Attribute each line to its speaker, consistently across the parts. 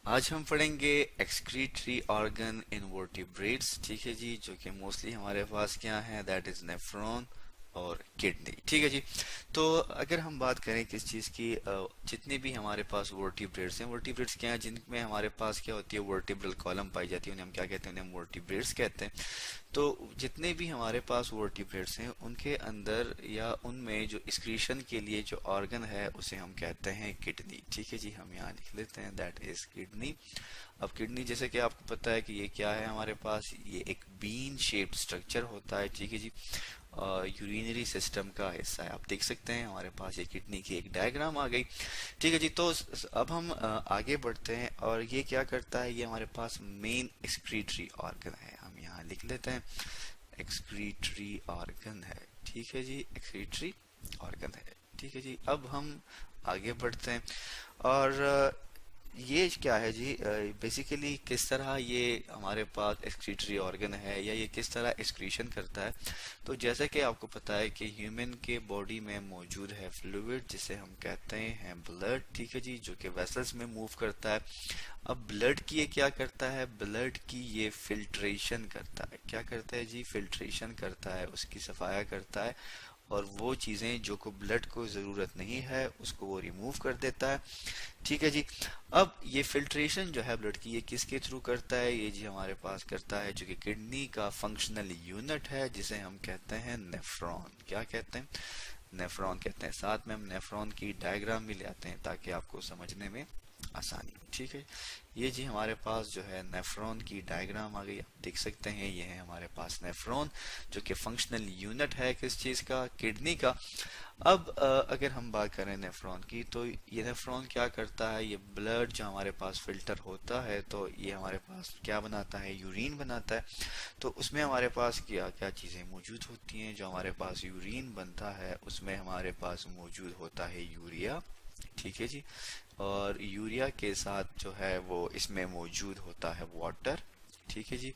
Speaker 1: आज हम पढ़ेंगे एक्सक्रीटरी ऑर्गन इन वर्टिब्रेट्स। ठीक है जी, जो कि मोस्टली हमारे पास क्या है, दैट इज नेफ्रॉन और किडनी। ठीक है जी। तो अगर हम बात करें किस चीज़ की, जितने भी हमारे पास वर्टिब्रेट्स हैं, वर्टिब्रेट्स क्या हैं, जिनमें हमारे पास क्या होती है, वर्टिब्रल कॉलम पाई जाती है, उन्हें हम क्या कहते हैं, उन्हें हम वर्टिब्रेट्स कहते हैं। तो जितने भी हमारे पास वर्टिब्रेट्स हैं उनके अंदर या उनमें जो एक्सक्रीशन के लिए जो ऑर्गन है उसे हम कहते हैं किडनी। ठीक है जी, हम यहाँ लिख लेते हैं दैट इज किडनी। अब किडनी जैसे कि आपको पता है कि ये क्या है, हमारे पास ये एक बीन शेप्ड स्ट्रक्चर होता है। ठीक है जी, यूरिनरी सिस्टम का हिस्सा है। आप देख सकते हैं हमारे पास ये किडनी की एक डायग्राम आ गई। ठीक है जी। तो अब हम आगे बढ़ते हैं और ये क्या करता है, ये हमारे पास मेन एक्सक्रीटरी ऑर्गन है। हम यहाँ लिख लेते हैं एक्सक्रीटरी ऑर्गन है। ठीक है जी, एक्सक्रीटरी ऑर्गन है। ठीक है जी। अब हम आगे बढ़ते हैं और ये क्या है जी, बेसिकली किस तरह ये हमारे पास एक्सक्रीटरी ऑर्गन है या ये किस तरह एक्सक्रीशन करता है। तो जैसे कि आपको पता है कि ह्यूमन के बॉडी में मौजूद है फ्लूइड जिसे हम कहते हैं ब्लड। ठीक है जी, जो कि वेसल्स में मूव करता है। अब ब्लड की ये क्या करता है, ब्लड की ये फिल्ट्रेशन करता है। क्या करता है जी, फिल्ट्रेशन करता है, उसकी सफाया करता है और वो चीजें जो को ब्लड को जरूरत नहीं है उसको वो रिमूव कर देता है। ठीक है जी। अब ये फिल्ट्रेशन जो है ब्लड की, ये किसके थ्रू करता है, ये जी हमारे पास करता है जो कि किडनी का फंक्शनल यूनिट है जिसे हम कहते हैं नेफ्रॉन। क्या कहते हैं, नेफ्रॉन कहते हैं। साथ में हम नेफ्रॉन की डायग्राम भी ले आते हैं ताकि आपको समझने में आसानी हो। ठीक है, ये जी हमारे पास जो है नेफ्रॉन की डायग्राम आ गई। आप देख सकते हैं ये है हमारे पास नेफ्रॉन, जो कि फंक्शनल यूनिट है किस चीज का, किडनी का। अब अगर हम बात करें नेफ्रॉन की, तो ये नेफ्रॉन क्या करता है, ये ब्लड जो हमारे पास फिल्टर होता है तो ये हमारे पास क्या बनाता है, यूरिन बनाता है। तो उसमें हमारे पास क्या क्या चीजें मौजूद होती हैं, जो हमारे पास यूरिन बनता है उसमें हमारे पास मौजूद होता है यूरिया। ठीक है जी। और यूरिया के साथ जो है वो इसमें मौजूद होता है वाटर। ठीक है जी।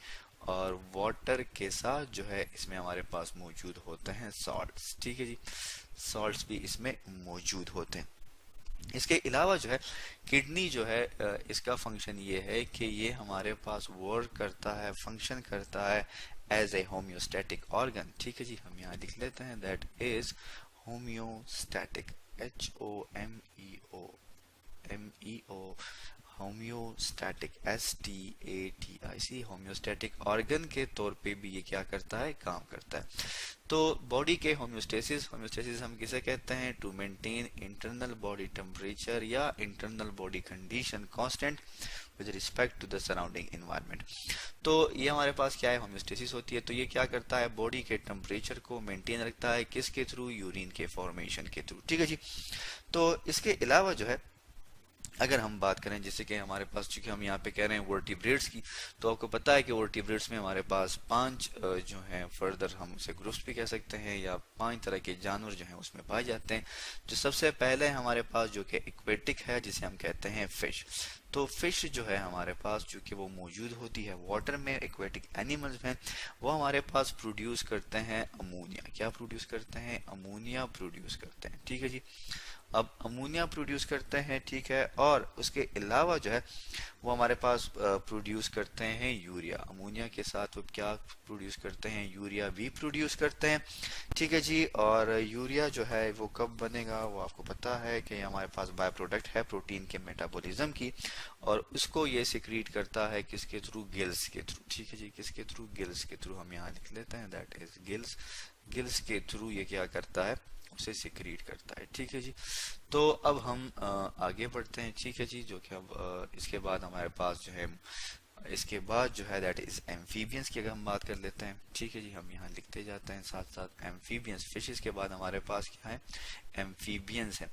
Speaker 1: और वाटर के साथ जो है इसमें हमारे पास मौजूद होते हैं सॉल्ट्स। ठीक है जी, सॉल्ट्स भी इसमें मौजूद होते हैं। इसके अलावा जो है किडनी जो है, इसका फंक्शन ये है कि ये हमारे पास वर्क करता है, फंक्शन करता है एज ए होम्योस्टैटिक ऑर्गन। ठीक है जी, हम यहाँ लिख लेते हैं that is homeostatic, HOMEO, homeostatic, STATIC, homeostatic organ के तौर पे भी ये क्या करता है, काम करता है। तो बॉडी के होम्योस्टेसिस, होम्योस्टेसिस हम किसे कहते हैं, to maintain internal body temperature या internal body condition constant with respect to the surrounding environment. तो ये हमारे पास क्या है, होम्योस्टेसिस होती है। तो ये क्या करता है, बॉडी के टेम्परेचर को मेंटेन रखता है, किसके थ्रू, यूरिन के फॉर्मेशन के थ्रू। ठीक है जी। तो इसके अलावा जो है अगर हम बात करें, जैसे कि हमारे पास, चूंकि हम यहाँ पे कह रहे हैं वर्टिब्रेट्स की, तो आपको पता है कि वर्टिब्रेट्स में हमारे पास 5 जो हैं, फर्दर हम उसे ग्रुप्स भी कह सकते हैं, या 5 तरह के जानवर जो हैं उसमें पाए जाते हैं। जो सबसे पहले हमारे पास जो कि एक्वेटिक है, जिसे हम कहते हैं फिश। तो फिश जो है हमारे पास, चूंकि वो मौजूद होती है वाटर में, एक्वेटिक एनिमल्स में, वो हमारे पास प्रोड्यूस करते हैं अमोनिया। क्या प्रोड्यूस करते हैं, अमोनिया प्रोड्यूस करते हैं। ठीक है जी। अब अमोनिया प्रोड्यूस करते हैं, ठीक है, और उसके अलावा जो है वो हमारे पास प्रोड्यूस करते हैं यूरिया। अमोनिया के साथ वो क्या प्रोड्यूस करते हैं, यूरिया भी प्रोड्यूस करते हैं। ठीक है जी। और यूरिया जो है वो कब बनेगा, वो आपको पता है कि हमारे पास बाय प्रोडक्ट है प्रोटीन के मेटाबॉलिज्म की, और उसको ये सिक्रीट करता है किसके थ्रू, गिल्स के थ्रू। ठीक है जी, किसके थ्रू, गिल्स के थ्रू। हम यहाँ लिख लेते हैं दैट इज गिल्स। गिल्स के थ्रू ये क्या करता है, उसे सिक्रीट करता है। ठीक है जी। तो अब हम आगे बढ़ते हैं। ठीक है जी, जो कि अब इसके बाद हमारे पास जो है, इसके बाद जो है दैट इज एम्फीबियंस की अगर हम बात कर लेते हैं। ठीक है जी, हम यहाँ लिखते जाते हैं साथ साथ एम्फीबियंस। फिशेस के बाद हमारे पास क्या है, एम्फीबियंस है।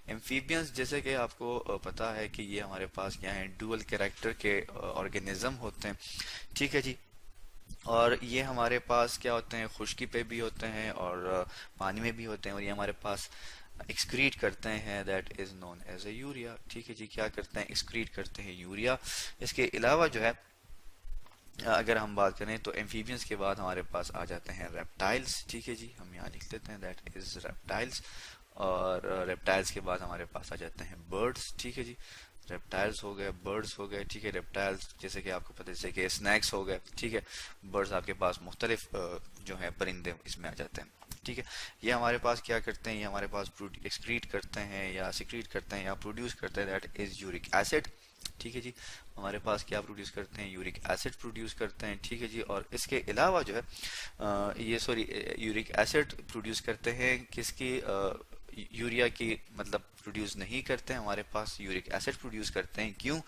Speaker 1: एम्फीबियंस जैसे कि आपको पता है कि ये हमारे पास क्या है, डुअल कैरेक्टर के ऑर्गेनिज्म होते हैं। ठीक है जी। और ये हमारे पास क्या होते हैं, खुश्की पे भी होते हैं और पानी में भी होते हैं, और ये हमारे पास एक्सक्रीट करते हैं, that is known as a urea. ठीक है जी, क्या करते हैं, एक्सक्रीट करते हैं यूरिया। इसके अलावा जो है अगर हम बात करें तो एम्फीबियंस के बाद हमारे पास आ जाते हैं रेप्टाइल्स। ठीक है जी, हम यहाँ लिख लेते हैं दैट इज रेप्टाइल्स। और रेप्टाइल्स के बाद हमारे पास आ जाते हैं बर्ड्स। ठीक है जी। रेप्टाइल्स हो गए, बर्ड्स हो गए, ठीक है। रेप्टाइल्स जैसे कि आपको पता है, जैसे कि स्नैक्स हो गए, ठीक है। बर्ड्स आपके पास मुख्तलिफ जो है परिंदे इसमें आ जाते हैं, ठीक है। ये हमारे पास क्या करते हैं, ये हमारे पास एक्सक्रीट करते हैं या सिक्रीट करते हैं या प्रोड्यूस करते हैं, दैट इज यूरिक एसिड, ठीक है जी। हमारे पास क्या प्रोड्यूस करते हैं, यूरिक एसिड प्रोड्यूस करते हैं, ठीक है जी। और इसके अलावा जो है ये सॉरी यूरिक एसिड प्रोड्यूस करते हैं किसकी, यूरिया की मतलब प्रोड्यूस नहीं करते हैं, हमारे पास यूरिक एसिड प्रोड्यूस करते हैं। क्यों?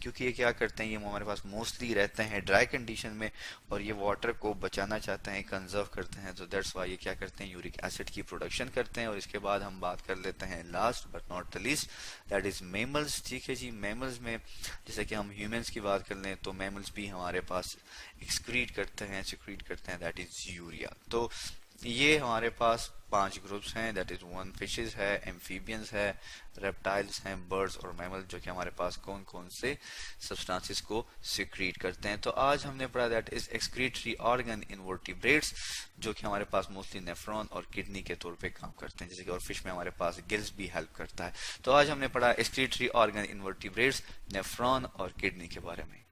Speaker 1: क्योंकि ये क्या करते हैं, ये हमारे पास मोस्टली रहते हैं ड्राई कंडीशन में और ये वाटर को बचाना चाहते हैं, कंजर्व करते हैं, तो दैट्स वाई ये क्या करते हैं, यूरिक एसिड की प्रोडक्शन करते हैं। और इसके बाद हम बात कर लेते हैं last but not the least, that is mammals, ठीक है जी। मैमल्स में जैसे कि हम ह्यूमंस की बात कर लें तो मैमल्स भी हमारे पास एक्सक्रीट करते हैं, सिक्रीट करते हैं, दैट इज यूरिया। तो ये हमारे पास 5 ग्रुप्स हैं, दैट इज वन फिशेस है, एम्फीबियंस है, रेप्टाइल्स हैं, बर्ड्स और मैमल, जो कि हमारे पास कौन कौन से सब्सटेंसेस को सिक्रीट करते हैं। तो आज हमने पढ़ा that is excretory organ in vertebrates, जो कि हमारे पास मोस्टली नेफ्रॉन और किडनी के तौर पे काम करते हैं, जैसे कि और फिश में हमारे पास गिल्स भी हेल्प करता है। तो आज हमने पढ़ा excretory organ in vertebrates, nephron और किडनी के बारे में।